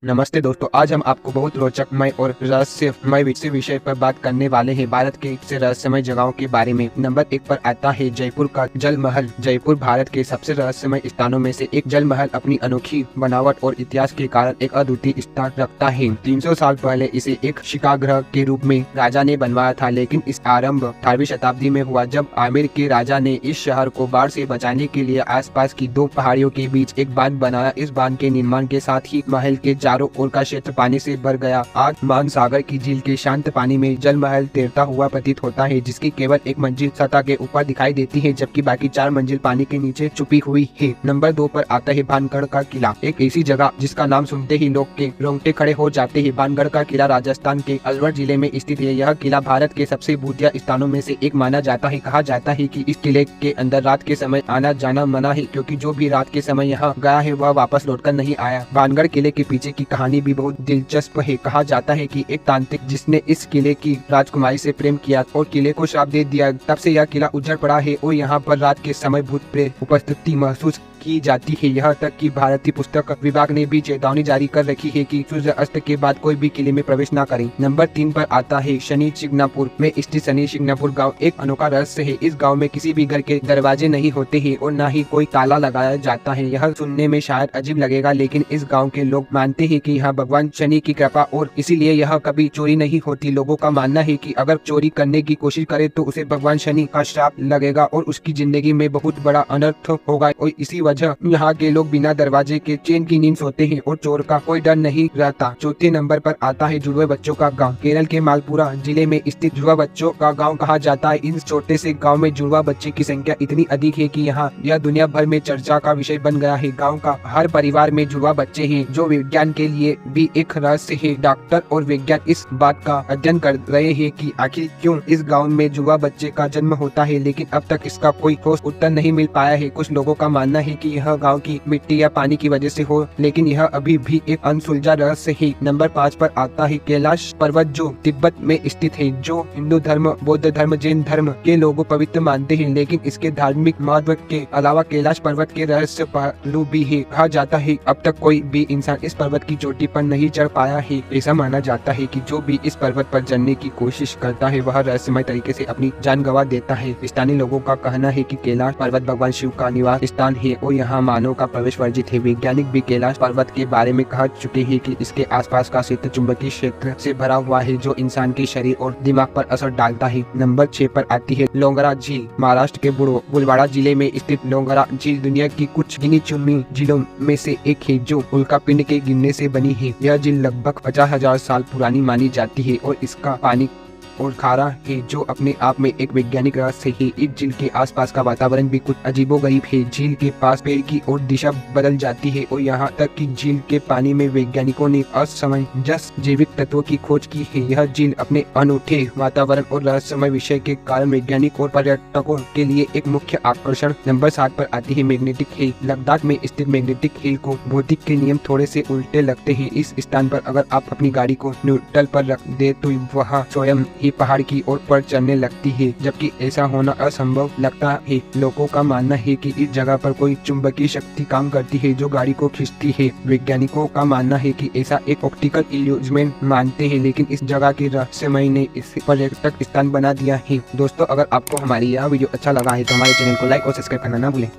नमस्ते दोस्तों, आज हम आपको बहुत रोचकमय और रहस्यमय विषय पर बात करने वाले हैं। भारत के सबसे रहस्यमय जगहों के बारे में। नंबर 1 पर आता है जयपुर का जल महल। जयपुर भारत के सबसे रहस्यमय स्थानों में से एक जल महल अपनी अनोखी बनावट और इतिहास के कारण एक अद्वितीय स्थान रखता है। 300 साल पहले इसे एक शिकागृह के रूप में राजा ने बनवाया था, लेकिन इस आरंभ 18वीं शताब्दी में हुआ, जब आमेर के राजा ने इस शहर को बाढ़ से बचाने के लिए आसपास की 2 पहाड़ियों के बीच एक बांध बनाया। इस बांध के निर्माण के साथ ही महल के चारों ओर का क्षेत्र पानी से भर गया। आज मान सागर की झील के शांत पानी में जल महल तैरता हुआ प्रतीत होता है, जिसकी केवल एक मंजिल सतह के ऊपर दिखाई देती है, जबकि बाकी 4 मंजिल पानी के नीचे छुपी हुई है। नंबर 2 पर आता है भानगढ़ का किला, एक ऐसी जगह जिसका नाम सुनते ही लोग के रोंगटे खड़े हो जाते हैं। भानगढ़ का किला राजस्थान के अलवर जिले में स्थित है। यह किला भारत के सबसे भूतिया स्थानों में से एक माना जाता है। कहा जाता है कि इस किले के अंदर रात के समय आना जाना मना है, क्योंकि जो भी रात के समय यहाँ गया है वह वापस लौटकर नहीं आया। भानगढ़ किले के पीछे की कहानी भी बहुत दिलचस्प है। कहा जाता है कि एक तांत्रिक जिसने इस किले की राजकुमारी से प्रेम किया और किले को श्राप दे दिया, तब से यह किला उजड़ पड़ा है और यहाँ पर रात के समय भूत प्रेत उपस्थिति महसूस की जाती है। यहाँ तक कि भारतीय पुस्तक विभाग ने भी चेतावनी जारी कर रखी है कि सूर्य अस्त के बाद कोई भी किले में प्रवेश न करें। नंबर 3 पर आता है शनि शिंगणापुर में स्थित शनि शिंगणापुर गांव। एक अनोखा रहस्य है। इस गांव में किसी भी घर के दरवाजे नहीं होते हैं और न ही कोई ताला लगाया जाता है। यह सुनने में शायद अजीब लगेगा, लेकिन इस गाँव के लोग मानते हैं कि यहाँ भगवान शनि की कृपा और इसीलिए यह कभी चोरी नहीं होती। लोगों का मानना है कि अगर चोरी करने की कोशिश करे तो उसे भगवान शनि का श्राप लगेगा और उसकी जिंदगी में बहुत बड़ा अनर्थ होगा, और इसी वजह यहाँ के लोग बिना दरवाजे के चैन की नींद सोते हैं और चोर का कोई डर नहीं रहता। चौथे नंबर पर आता है जुड़वे बच्चों का गांव। केरल के मालपुरा जिले में स्थित जुड़वा बच्चों का गांव कहा जाता है। इस छोटे से गांव में जुड़वा बच्चे की संख्या इतनी अधिक है कि यहाँ यह दुनिया भर में चर्चा का विषय बन गया है। गाँव का हर परिवार में जुड़वा बच्चे हैं, जो विज्ञान के लिए भी एक रहस्य है। डॉक्टर और विज्ञान इस बात का अध्ययन कर रहे हैं कि आखिर क्यों इस गाँव में जुड़वा बच्चे का जन्म होता है, लेकिन अब तक इसका कोई ठोस उत्तर नहीं मिल पाया है। कुछ लोगों का मानना है कि यह गांव की मिट्टी या पानी की वजह से हो, लेकिन यह अभी भी एक अनसुलझा रहस्य है। नंबर 5 पर आता है कैलाश पर्वत, जो तिब्बत में स्थित है, जो हिंदू धर्म, बौद्ध धर्म, जैन धर्म के लोग पवित्र मानते हैं, लेकिन इसके धार्मिक महत्व के अलावा कैलाश पर्वत के रहस्य पहलू भी है। कहा जाता है अब तक कोई भी इंसान इस पर्वत की चोटी पर नहीं चढ़ पाया है। ऐसा माना जाता है कि जो भी इस पर्वत पर चढ़ने की कोशिश करता है वह रहस्यमय तरीके से अपनी जान गंवा देता है। स्थानीय लोगों का कहना है कि कैलाश पर्वत भगवान शिव का निवास स्थान है और यहाँ मानव का प्रवेश वर्जित है। वैज्ञानिक भी कैलाश पर्वत के बारे में कह चुके हैं कि इसके आसपास का क्षेत्र चुंबकीय क्षेत्र से भरा हुआ है, जो इंसान के शरीर और दिमाग पर असर डालता है। नंबर 6 पर आती है लोंगरा झील। महाराष्ट्र के बुलवाड़ा जिले में स्थित लोंगरा झील दुनिया की कुछ गिनी चुनी झीलों में से एक है, जो उल्कापिंड के गिरने से बनी है। यह झील लगभग 50,000 साल पुरानी मानी जाती है और इसका पानी और खारा है, जो अपने आप में एक वैज्ञानिक रहस्य है। इस झील के आसपास का वातावरण भी कुछ अजीबोगरीब है। झील के पास पेड़ की ओर दिशा बदल जाती है और यहाँ तक कि झील के पानी में वैज्ञानिकों ने असमंजस जैविक तत्वों की खोज की है। यह झील अपने अनूठे वातावरण और रहस्यमय विषय के कारण वैज्ञानिक और पर्यटकों के लिए एक मुख्य आकर्षण। नंबर 7 पर आती है मैग्नेटिक हिल। लद्दाख में स्थित मैग्नेटिक हिल को भौतिक के नियम थोड़े से उल्टे लगते हैं। इस स्थान पर अगर आप अपनी गाड़ी को न्यूट्रल पर रख दे तो वह स्वयं ही पहाड़ की ओर पर चढ़ने लगती है, जबकि ऐसा होना असंभव लगता है। लोगों का मानना है कि इस जगह पर कोई चुंबकीय शक्ति काम करती है जो गाड़ी को खींचती है। वैज्ञानिकों का मानना है कि ऐसा एक ऑप्टिकल इल्यूजन मानते हैं, लेकिन इस जगह के रहस्यमय ने इसे पर्यटक स्थान बना दिया है। दोस्तों, अगर आपको हमारी यह वीडियो अच्छा लगा है तो हमारे चैनल को लाइक और सब्सक्राइब करना ना भूलें।